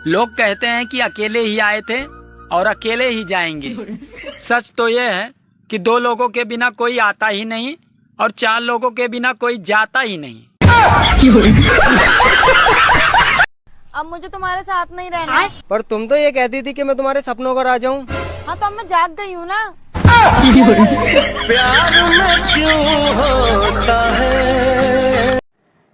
लोग कहते हैं कि अकेले ही आए थे और अकेले ही जाएंगे। सच तो ये है कि 2 लोगों के बिना कोई आता ही नहीं और 4 लोगों के बिना कोई जाता ही नहीं। अब मुझे तुम्हारे साथ नहीं रहना है। पर तुम तो ये कहती थी कि मैं तुम्हारे सपनों को आ जाऊं। हाँ तो अब मैं जाग गई हूँ ना। प्यार में क्यों होता है।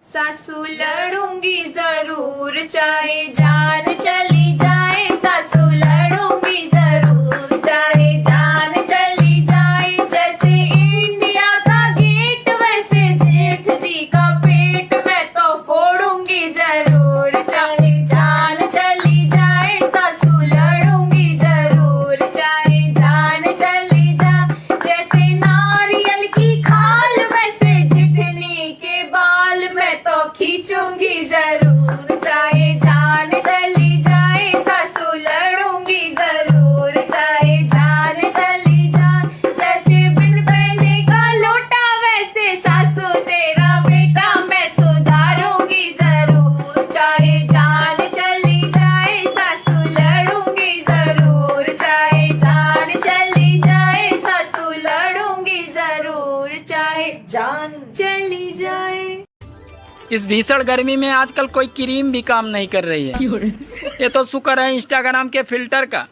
सासू लड़ूंगी जरूर चाहे जान चली जाए, सासू लड़ूंगी जरूर चाहे जान चली जाए। जैसे इंडिया का गेट वैसे जेठ जी का पेट मैं तो फोड़ूंगी जरूर चाहे जान चली जाए, सासू लड़ूंगी जरूर चाहे जान चली जाए। जैसे नारियल की खाल वैसे जितनी के बाल मैं तो खींचूंगी जरूर चाहे जान चली जाए, सासू लड़ूंगी जरूर चाहे जान चली जाए। जैसे बिन पहने का लोटा वैसे सासू तेरा बेटा मैं सुधारूंगी जरूर चाहे जान चली जाए, सासू लड़ूंगी जरूर चाहे जान चली जाए, सासू लड़ूंगी जरूर चाहे जान चली जाए। इस भीषण गर्मी में आजकल कोई क्रीम भी काम नहीं कर रही है। ये तो शुक्र है इंस्टाग्राम के फिल्टर का,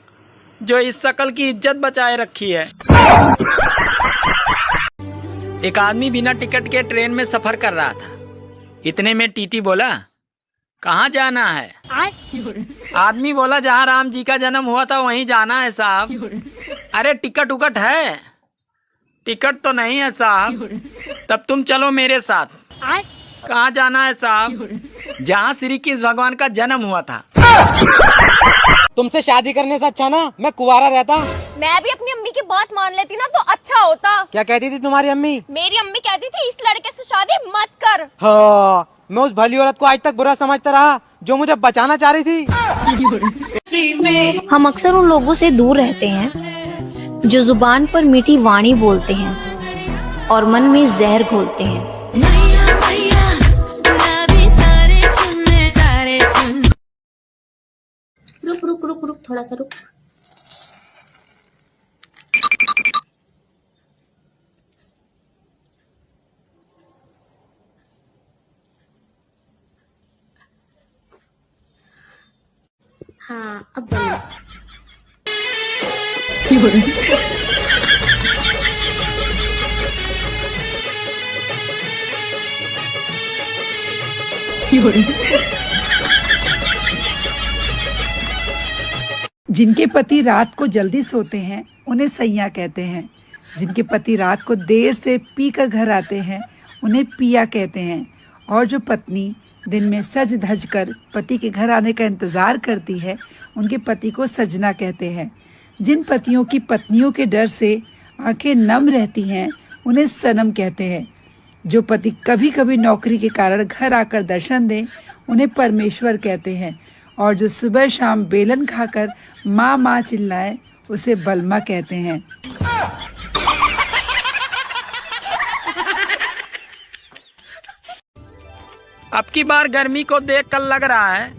जो इस शक्ल की इज्जत बचाए रखी है। एक आदमी बिना टिकट के ट्रेन में सफर कर रहा था। इतने में टीटी बोला, कहाँ जाना है? आदमी बोला, जहाँ राम जी का जन्म हुआ था वहीं जाना है साहब। अरे टिकट उकट है? टिकट तो नहीं है साहब। तब तुम चलो मेरे साथ। कहाँ जाना है साहब? जहाँ श्री कृष्ण भगवान का जन्म हुआ था। तुमसे शादी करने से अच्छा ना मैं कुंवारा रहता। मैं भी अपनी अम्मी की बात मान लेती ना तो अच्छा होता। क्या कहती थी तुम्हारी अम्मी? मेरी अम्मी कहती थी इस लड़के से शादी मत कर। हाँ, मैं उस भली औरत को आज तक बुरा समझता रहा जो मुझे बचाना चाह रही थी। हम अक्सर उन लोगों से दूर रहते हैं जो जुबान पर मीठी वाणी बोलते हैं और मन में जहर घोलते हैं। रुक रुक रुक रुक थोड़ा सा रुक। हाँ अब बंद। जिनके पति रात को जल्दी सोते हैं उन्हें सैया कहते हैं। जिनके पति रात को देर से पी कर घर आते हैं उन्हें पिया कहते हैं। और जो पत्नी दिन में सज धज कर पति के घर आने का इंतजार करती है उनके पति को सजना कहते हैं। जिन पतियों की पत्नियों के डर से आंखें नम रहती हैं उन्हें सनम कहते हैं। जो पति कभी कभी नौकरी के कारण घर आकर दर्शन दें उन्हें परमेश्वर कहते हैं। और जो सुबह शाम बेलन खाकर माँ माँ चिल्लाए उसे बलमा कहते हैं। अब की बार गर्मी को देखकर लग रहा है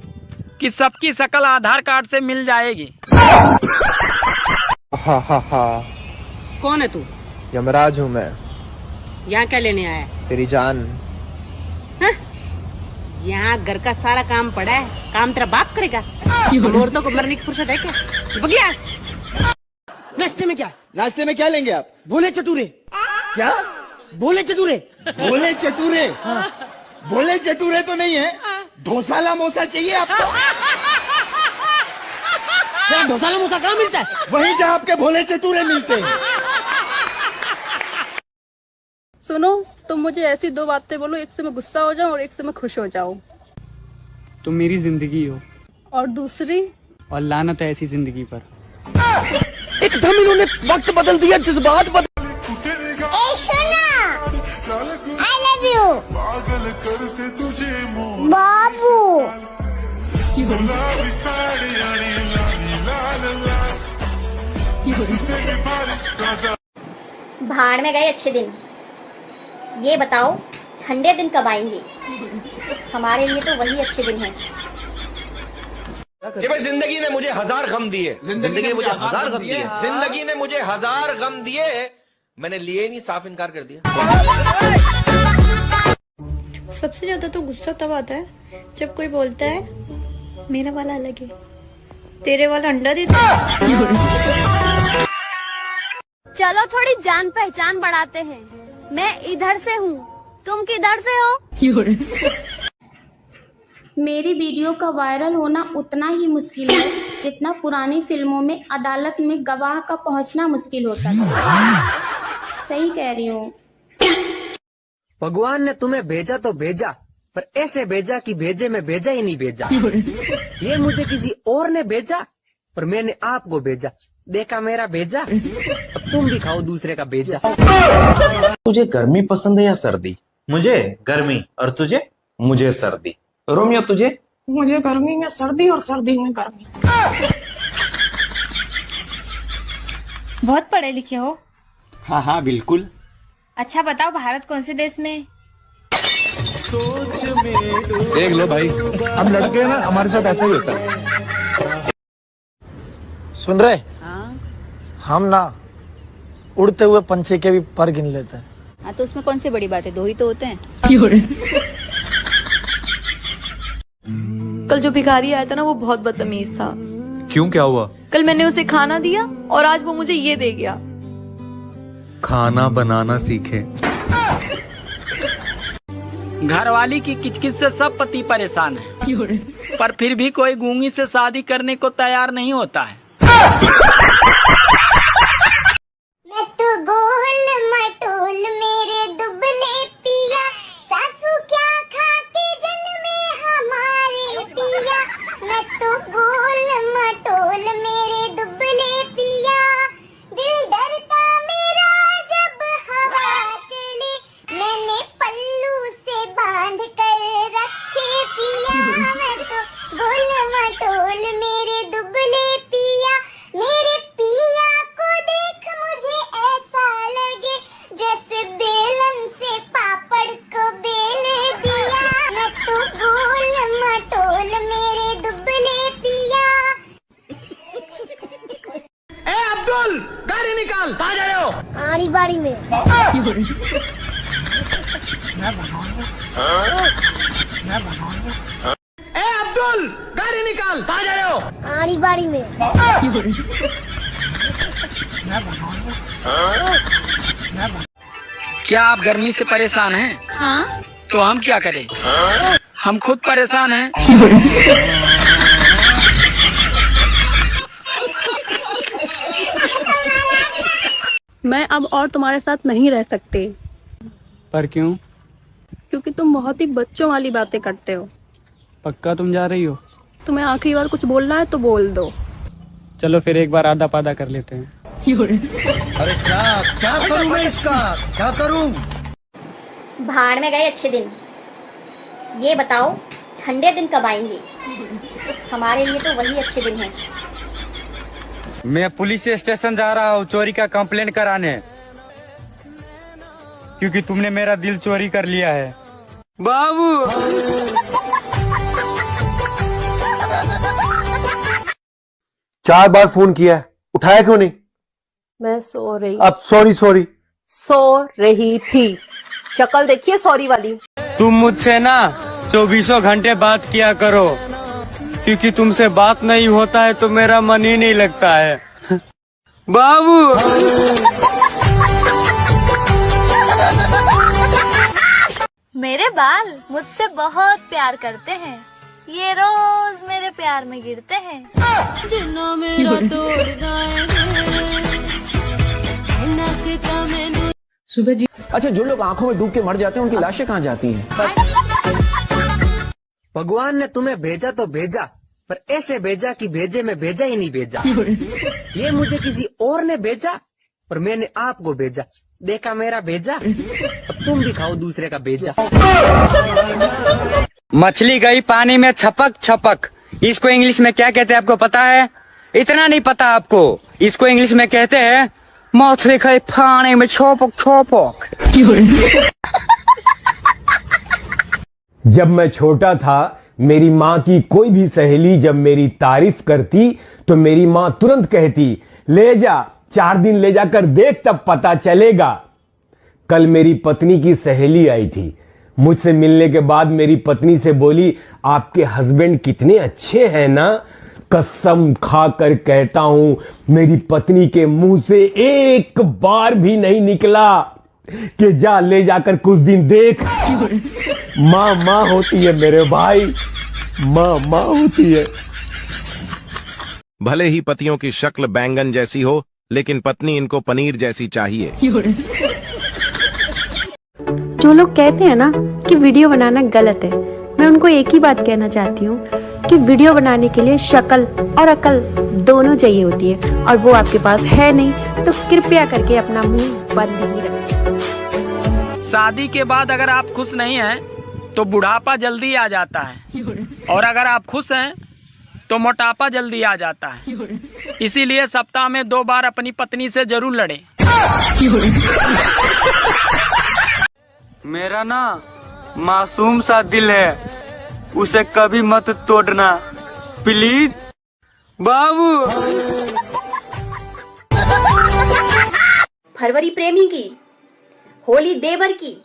कि सबकी शकल आधार कार्ड से मिल जाएगी। हा हा हा। कौन है तू? यमराज हूँ मैं। यहाँ क्या लेने आया? तेरी जान। यहाँ घर का सारा काम पड़ा है, काम तेरा बाप करेगा। औरतों को मरने की फुर्सत है क्या? बगियास। नाश्ते में क्या? नाश्ते में क्या लेंगे आप? भोले चटूरे। क्या? भोले चटूरे। भोले चटूरे? भोले चटूरे तो नहीं है, ढोसाला मोसा चाहिए आपको। तेरा ढोसाला मोसा कहाँ मिलता है? वहीं जहाँ आपके भोले चटूरे मिलते हैं। सुनो, तुम मुझे ऐसी 2 बातें बोलो, एक से मैं गुस्सा हो जाऊं और एक से मैं खुश हो जाऊं। तुम मेरी जिंदगी हो। और दूसरी? और लानत है ऐसी जिंदगी पर। एकदम इन्होंने वक्त बदल दिया, जज्बात बदल। I love you बाबू। भाड़ में गए अच्छे दिन। ये बताओ ठंडे दिन कब आएंगे? हमारे लिए तो वही अच्छे दिन हैं। कि भाई जिंदगी ने मुझे 1000 गम दिए, जिंदगी ने मुझे 1000 गम दिए, जिंदगी ने मुझे 1000 गम दिए, मैंने लिए नहीं, साफ इनकार कर दिया। सबसे ज्यादा तो गुस्सा तब आता है जब कोई बोलता है मेरा वाला अलग है, तेरे वाला अंडा देता है। चलो थोड़ी जान पहचान बढ़ाते हैं। मैं इधर से हूँ, तुम किधर से हो? मेरी वीडियो का वायरल होना उतना ही मुश्किल है जितना पुरानी फिल्मों में अदालत में गवाह का पहुंचना मुश्किल होता था। सही कह रही हूँ। भगवान ने तुम्हें भेजा तो भेजा, पर ऐसे भेजा कि भेजे में भेजा ही नहीं भेजा। ये मुझे किसी और ने भेजा, पर मैंने आपको भेजा, देखा मेरा भेजा, अब तुम भी खाओ दूसरे का भेजा। तुझे गर्मी पसंद है या सर्दी? मुझे गर्मी, और तुझे? मुझे सर्दी। रोमियो तुझे? मुझे गर्मी में सर्दी और सर्दी में गर्मी। बहुत पढ़े लिखे हो? हाँ हाँ बिल्कुल। अच्छा बताओ, भारत कौन से देश में? देख लो भाई, हम लड़के ना, हमारे साथ ऐसा ही होता है। सुन रहे? हम ना उड़ते हुए पंछी के भी पर गिन लेते हैं। हाँ तो उसमें कौन सी बड़ी बात है, 2 ही तो होते हैं। कल जो भिखारी आया था ना, वो बहुत बदतमीज था। क्यों, क्या हुआ? कल मैंने उसे खाना दिया और आज वो मुझे ये दे गया। खाना बनाना सीखे। घरवाली की किचकिच से सब पति परेशान है, पर फिर भी कोई गूंगी से शादी करने को तैयार नहीं होता है। मैं तो गोल मटोल मेरे दुबले पिया, सासू क्या खा के जन्मे हमारे पिया। मैं तो गोल मटोल मेरे दुबले पिया, दिल डरता मेरा जब हवा चले, मैंने पल्लू से बांध कर रखे पिया। मैं तो गोल मटोल मेरे दुबले पिया, मेरे पिया को देख मुझे ऐसा लगे जैसे बेलन से पापड़ को बेल दिया। मैं तो गोल मटोल मेरे दुबले पिया। ए अब्दुल, गाड़ी निकाल, कहाँ जा रहे हो? आड़ी बाड़ी में। ए अब्दुल, गाड़ी निकाल, कहाँ जा रहे हो? आड़ी बाड़ी में। क्या आप गर्मी से परेशान हैं? हाँ। तो हम क्या करें? हम खुद परेशान हैं। मैं अब और तुम्हारे साथ नहीं रह सकती, पर क्यों? क्योंकि तुम बहुत ही बच्चों वाली बातें करते हो। पक्का तुम जा रही हो? तुम्हें आखिरी बार कुछ बोलना है तो बोल दो। चलो फिर एक बार आधा पादा कर लेते हैं। अरे क्या करूं मैं इसका, क्या करूं? भाड़ में गए अच्छे दिन। ये बताओ ठंडे दिन कब आएंगे? हमारे लिए तो वही अच्छे दिन हैं। मैं पुलिस स्टेशन जा रहा हूँ चोरी का कंप्लेंट कराने, क्योंकि तुमने मेरा दिल चोरी कर लिया है। बाबू, 4 बार फोन किया है, उठाया क्यों नहीं? मैं सो रही अब सॉरी रही थी। शक्ल देखिए सॉरी वाली। तुम मुझसे ना 24 घंटे बात किया करो, क्योंकि तुमसे बात नहीं होता है तो मेरा मन ही नहीं लगता है। बाबू, मेरे बाल मुझसे बहुत प्यार करते हैं, ये रोज मेरे प्यार में गिरते हैं। जिन्ना मेरा तोड़ सुबह जी। अच्छा, जो लोग आंखों में डूब के मर जाते हैं उनकी लाशें कहाँ जाती हैं? भगवान ने तुम्हें भेजा तो भेजा, पर ऐसे भेजा कि भेजे में भेजा ही नहीं भेजा। ये मुझे किसी और ने भेजा, पर मैंने आपको भेजा, देखा मेरा भेजा, अब तुम भी खाओ दूसरे का भेजा। मछली गई पानी में छपक छपक, इसको इंग्लिश में क्या कहते हैं आपको पता है? इतना नहीं पता आपको? इसको इंग्लिश में कहते हैं मछली गई पानी में छपक छपक। जब मैं छोटा था मेरी माँ की कोई भी सहेली जब मेरी तारीफ करती तो मेरी माँ तुरंत कहती, ले जा 4 दिन ले जाकर देख तब पता चलेगा। कल मेरी पत्नी की सहेली आई थी, मुझसे मिलने के बाद मेरी पत्नी से बोली, आपके हस्बैंड कितने अच्छे हैं ना। कसम खाकर कहता हूं, मेरी पत्नी के मुंह से एक बार भी नहीं निकला कि जा ले जाकर कुछ दिन देख। माँ माँ होती है मेरे भाई, माँ माँ होती है। भले ही पतियों की शक्ल बैंगन जैसी हो, लेकिन पत्नी इनको पनीर जैसी चाहिए। जो लोग कहते हैं ना कि वीडियो बनाना गलत है, मैं उनको एक ही बात कहना चाहती हूँ कि वीडियो बनाने के लिए शक्ल और अकल दोनों चाहिए होती है, और वो आपके पास है नहीं, तो कृपया करके अपना मुंह बंद ही रखें। शादी के बाद अगर आप खुश नहीं हैं तो बुढ़ापा जल्दी आ जाता है, और अगर आप खुश हैं तो मोटापा जल्दी आ जाता है। इसीलिए सप्ताह में 2 बार अपनी पत्नी से जरूर लड़ें। मेरा ना मासूम सा दिल है, उसे कभी मत तोड़ना प्लीज बाबू। फरवरी प्रेमी की, होली देवर की,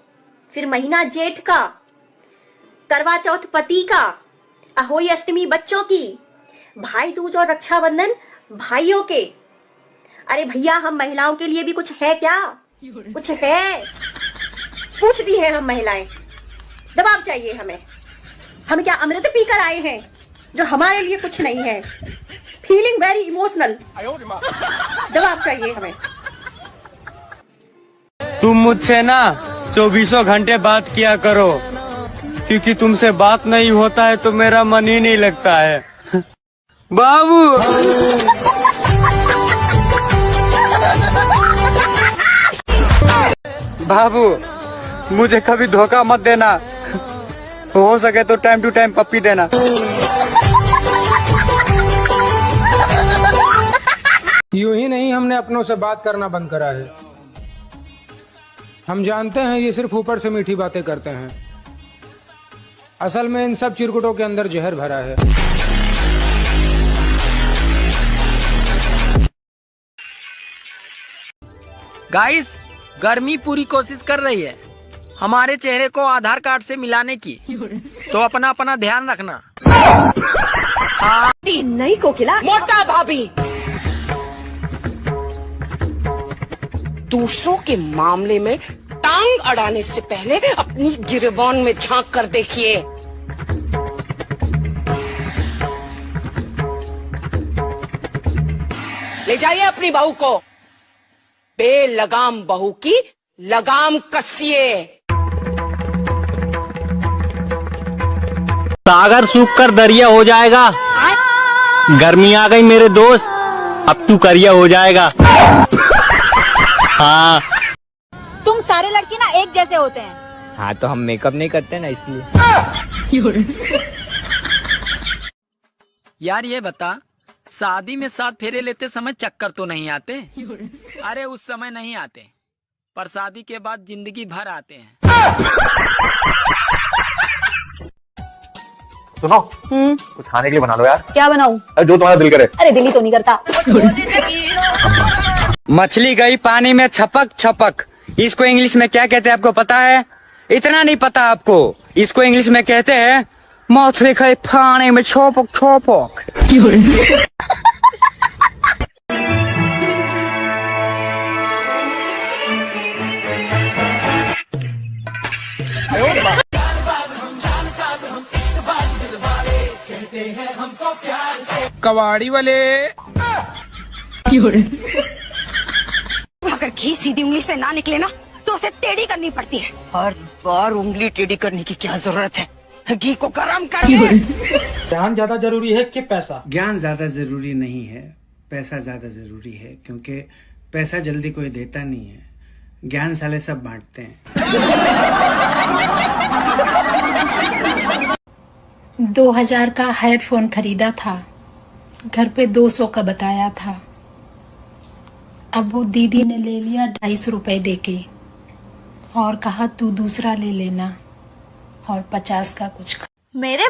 फिर महीना जेठ का, करवा चौथ पति का, अहोई अष्टमी बच्चों की, भाई दूज और रक्षाबंधन भाइयों के। अरे भैया, हम महिलाओं के लिए भी कुछ है क्या? कुछ है? पूछती हैं हम महिलाएं। दबाव चाहिए हमें। हम क्या अमृत पीकर आए हैं जो हमारे लिए कुछ नहीं है? Feeling very emotional. दबाव चाहिए हमें। तुम मुझसे ना 24 घंटे बात किया करो, क्योंकि तुमसे बात नहीं होता है तो मेरा मन ही नहीं लगता है बाबू। बाबू, मुझे कभी धोखा मत देना, हो सके तो टाइम टू टाइम पप्पी देना। यूं ही नहीं, हमने अपनों से बात करना बंद करा है। हम जानते हैं ये सिर्फ ऊपर से मीठी बातें करते हैं, असल में इन सब चिरकुटों के अंदर जहर भरा है। गाइस, गर्मी पूरी कोशिश कर रही है हमारे चेहरे को आधार कार्ड से मिलाने की, तो अपना अपना ध्यान रखना। हाँ। नहीं कोकिला, मोटा भाभी। दूसरों के मामले में टांग अड़ाने से पहले अपनी गिरबान में झांक कर देखिए। ले जाइए अपनी बहू को, बेलगाम बहू की लगाम कसिए। सागर सूख कर दरिया हो जाएगा। गर्मी आ गई मेरे दोस्त, अब तू करिया हो जाएगा। हाँ। तुम सारे लड़के ना एक जैसे होते हैं। हाँ, तो हम मेकअप नहीं करते ना, इसलिए। यार ये बता, शादी में 7 फेरे लेते समय चक्कर तो नहीं आते? अरे उस समय नहीं आते, पर शादी के बाद जिंदगी भर आते हैं। सुनो, कुछ खाने के लिए बना लो यार। क्या बनाऊं? जो तुम्हारा दिल करे। अरे दिल ही तो नहीं करता। मछली गई पानी में छपक छपक, इसको इंग्लिश में क्या कहते हैं आपको पता है? इतना नहीं पता आपको? इसको इंग्लिश में कहते हैं मछली गई पानी में छपक छपक। कबाड़ी वाले। अगर घी सीधी उंगली से ना निकले ना तो उसे टेढ़ी करनी पड़ती है। हर बार उंगली टेढ़ी करने की क्या जरूरत है? घी को गरम कर दे। ज्ञान ज्यादा जरूरी है कि पैसा? ज्ञान ज्यादा जरूरी नहीं है, पैसा ज्यादा जरूरी है, क्योंकि पैसा जल्दी कोई देता नहीं है, ज्ञान साले सब बांटते हैं। 2000 का हेडफोन खरीदा था, घर पे 200 का बताया था। अब वो दीदी ने ले लिया 250 रुपए देके और कहा तू दूसरा ले लेना और 50 का कुछ। मेरे